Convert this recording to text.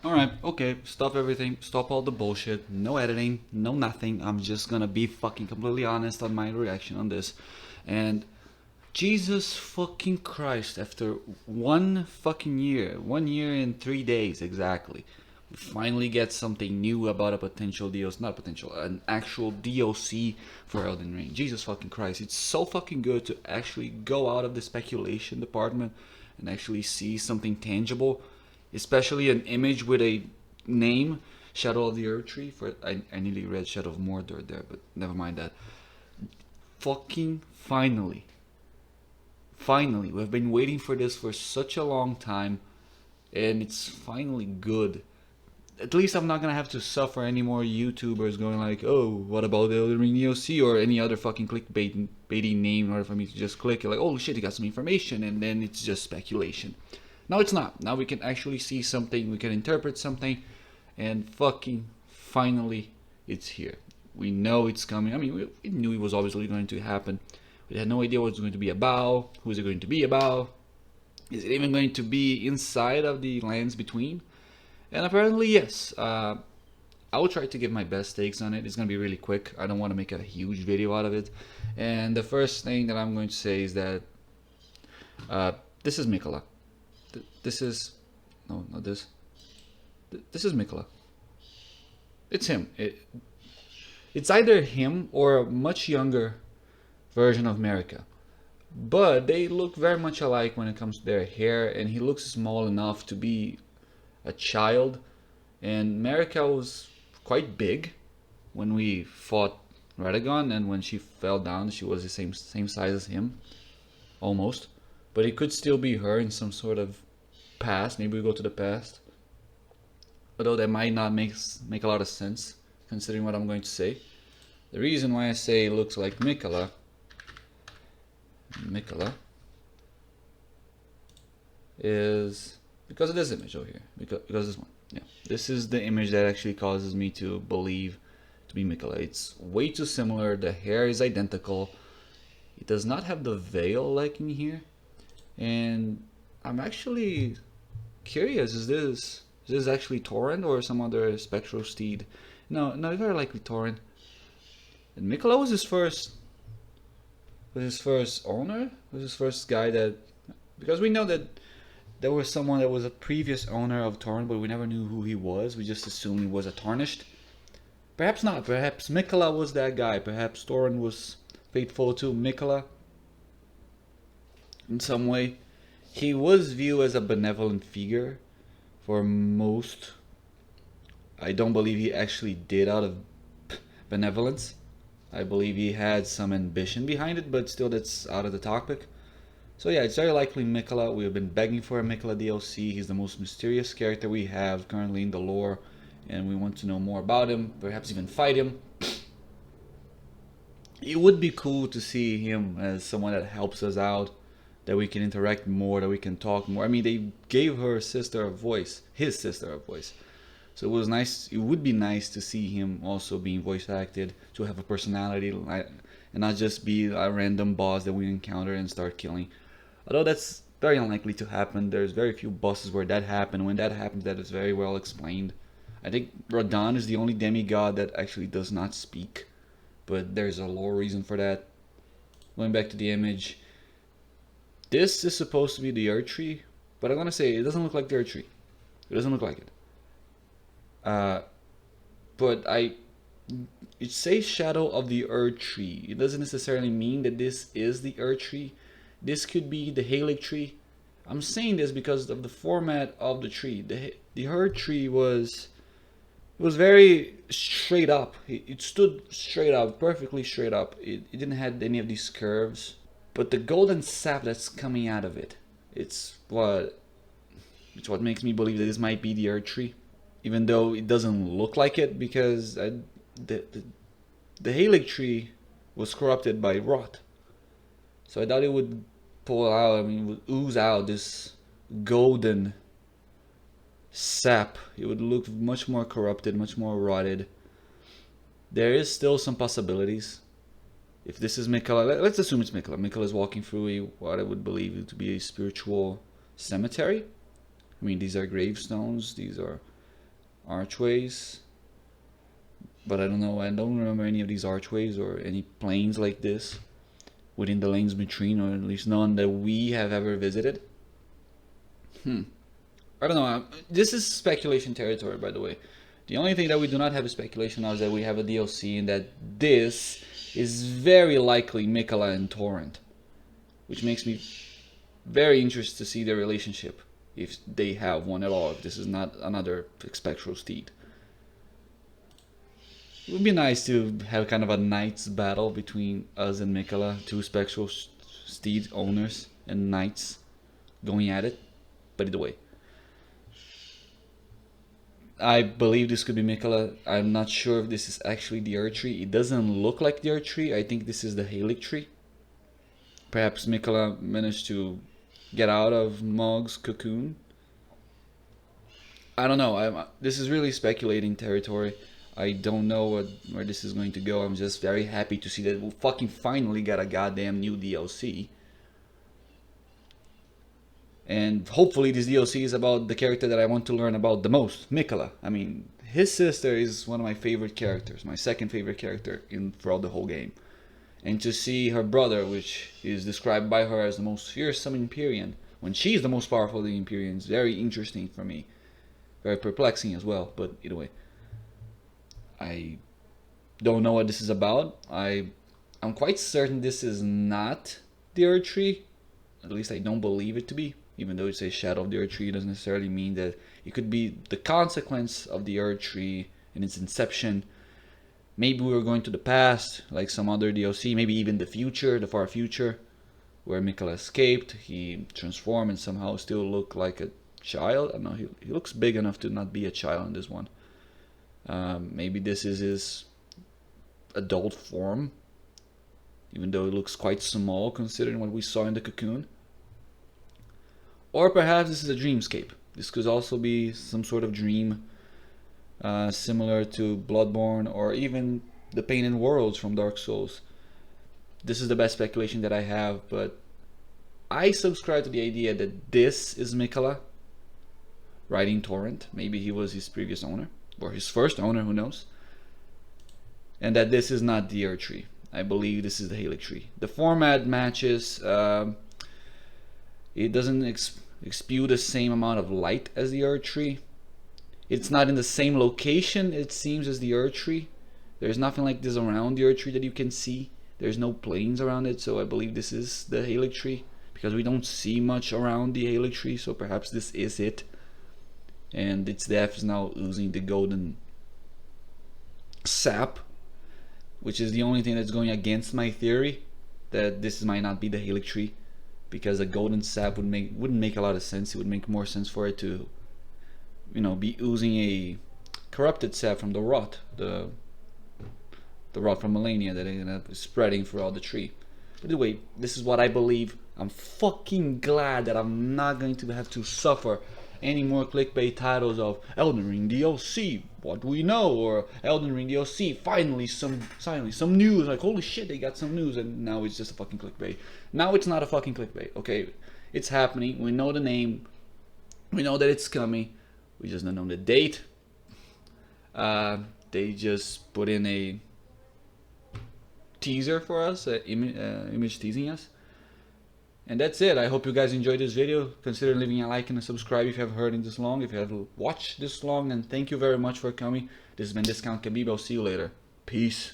Alright, okay, stop everything, stop all the bullshit, no editing, no nothing. I'm just gonna be fucking completely honest on my reaction on this. And Jesus fucking Christ, after 1 fucking year, 1 year and 3 days exactly, we finally get something new about a potential DLC, not potential, an actual DLC for Elden Ring. Jesus fucking Christ, it's so fucking good to actually go out of the speculation department and actually see something tangible, especially an image with a name, Shadow of the Erdtree. For I nearly read Shadow of Mordor there, but never mind that. Fucking finally, we've been waiting for this for such a long time, and it's finally good. At least I'm not gonna have to suffer any more YouTubers going like, "Oh, what about the Elden Ring DLC?" or any other fucking clickbaity name in order for me to just click it like, "Oh shit, you got some information," and then it's just speculation. Now it's not. Now we can actually see something, we can interpret something, and fucking finally it's here. We know it's coming. I mean, we knew it was obviously going to happen. We had no idea what it's going to be about. Who is it going to be about? Is it even going to be inside of the lands between? And apparently, yes. I will try to give my best takes on it. It's going to be really quick. I don't want to make a huge video out of it. And the first thing that I'm going to say is that this is Mikola. This is... No, not this. This is Mikola. It's him. It's either him or a much younger version of America. But they look very much alike when it comes to their hair, and he looks small enough to be a child. And America was quite big when we fought Radagon, and when she fell down, she was the same size as him, almost. But it could still be her in some sort of past. Maybe we go to the past. Although that might not make a lot of sense, considering what I'm going to say. The reason why I say it looks like Mikola is because of this image over here. Because this one. Yeah. This is the image that actually causes me to believe to be Mikola. It's way too similar. The hair is identical. It does not have the veil like in here. And I'm actually curious, is this actually Torrent or some other spectral steed? No, very likely Torrent. And Mikola was his first owner? Was his first guy that, because we know that there was someone that was a previous owner of Torrent, but we never knew who he was. We just assumed he was a Tarnished. Perhaps not. Perhaps Mikola was that guy. Perhaps Torrent was faithful to Mikola in some way. He was viewed as a benevolent figure for most. I don't believe he actually did out of benevolence. I believe he had some ambition behind it, but still that's out of the topic. So yeah, it's very likely Mikola. We've been begging for a Mikola DLC. He's the most mysterious character we have currently in the lore, and we want to know more about him, perhaps even fight him. It would be cool to see him as someone that helps us out, that we can interact more, that we can talk more. I mean, they gave her sister a voice, his sister a voice. So it was nice. It would be nice to see him also being voice acted, to have a personality, and not just be a random boss that we encounter and start killing. Although that's very unlikely to happen. There's very few bosses where that happened. When that happens, that is very well explained. I think Radon is the only demigod that actually does not speak, but there's a lore reason for that. Going back to the image, this is supposed to be the Erdtree, but I'm gonna say it doesn't look like the Erdtree. It doesn't look like it. But it says Shadow of the Erdtree. It doesn't necessarily mean that this is the Erdtree. This could be the Halig tree. I'm saying this because of the format of the tree. The Erdtree was very straight up. It stood straight up, perfectly straight up. It didn't have any of these curves. But the golden sap that's coming out of it, it's what makes me believe that this might be the Erdtree. Even though it doesn't look like it, because the Halig tree was corrupted by rot. So I thought it would pull out, would ooze out this golden sap. It would look much more corrupted, much more rotted. There is still some possibilities. If this is Mikola, let's assume it's Mikola. Mikola is walking through what I would believe to be a spiritual cemetery. I mean, these are gravestones. These are archways, but I don't know. I don't remember any of these archways or any planes like this within the lanes between, or at least none that we have ever visited. I don't know. This is speculation territory, by the way. The only thing that we do not have a speculation now is that we have a DLC, and that this is very likely Mikola and Torrent, which makes me very interested to see their relationship, if they have one at all, if this is not another spectral steed. It would be nice to have kind of a knights battle between us and Mikola, two spectral steed owners and knights going at it. But either way, I believe this could be Mikola. I'm not sure if this is actually the Erdtree. It doesn't look like the Erdtree. I think this is the Erdtree. Perhaps Mikola managed to get out of Mog's cocoon. I don't know. This is really speculating territory. I don't know where this is going to go. I'm just very happy to see that we fucking finally got a goddamn new DLC. And hopefully this DLC is about the character that I want to learn about the most, Mikola. I mean, his sister is one of my favorite characters, my second favorite character throughout the whole game. And to see her brother, which is described by her as the most fearsome Empyrean, when she's the most powerful of the Empyreans, very interesting for me. Very perplexing as well, but either way. I don't know what this is about. I'm quite certain this is not the Erdtree. At least I don't believe it to be. Even though it says Shadow of the Erdtree, it doesn't necessarily mean that it could be the consequence of the Erdtree in its inception. Maybe we were going to the past, like some other DLC, maybe even the future, the far future, where Mikola escaped, he transformed and somehow still looked like a child. I don't know, he looks big enough to not be a child in this one. Maybe this is his adult form, even though it looks quite small considering what we saw in the cocoon. Or perhaps this is a dreamscape. This could also be some sort of dream, similar to Bloodborne or even the Painted Worlds from Dark Souls. This is the best speculation that I have, but I subscribe to the idea that this is Mikola riding Torrent. Maybe he was his previous owner, or his first owner, who knows. And that this is not the Erdtree. I believe this is the Erdtree. The format matches. It doesn't spew the same amount of light as the Erdtree. It's not in the same location, it seems, as the Erdtree. There's nothing like this around the Erdtree that you can see. There's no planes around it, so I believe this is the Erdtree, because we don't see much around the Erdtree, so perhaps this is it. And its death is now oozing the golden sap, which is the only thing that's going against my theory that this might not be the Erdtree. Because a golden sap wouldn't make a lot of sense. It would make more sense for it to, be oozing a corrupted sap from the rot, the rot from Millennia that ended up spreading throughout the tree. But anyway, this is what I believe. I'm fucking glad that I'm not going to have to suffer any more clickbait titles of Elden Ring DLC, what do we know, or Elden Ring DLC, finally some news, like holy shit they got some news, and now it's just a fucking clickbait. Now it's not a fucking clickbait, okay? It's happening, we know the name, we know that it's coming, we just don't know the date. They just put in a teaser for us, image teasing us. And that's it. I hope you guys enjoyed this video. Consider leaving a like and a subscribe if you have heard it this long, if you have watched this long, and thank you very much for coming. This has been Discount Khabib. I'll see you later. Peace.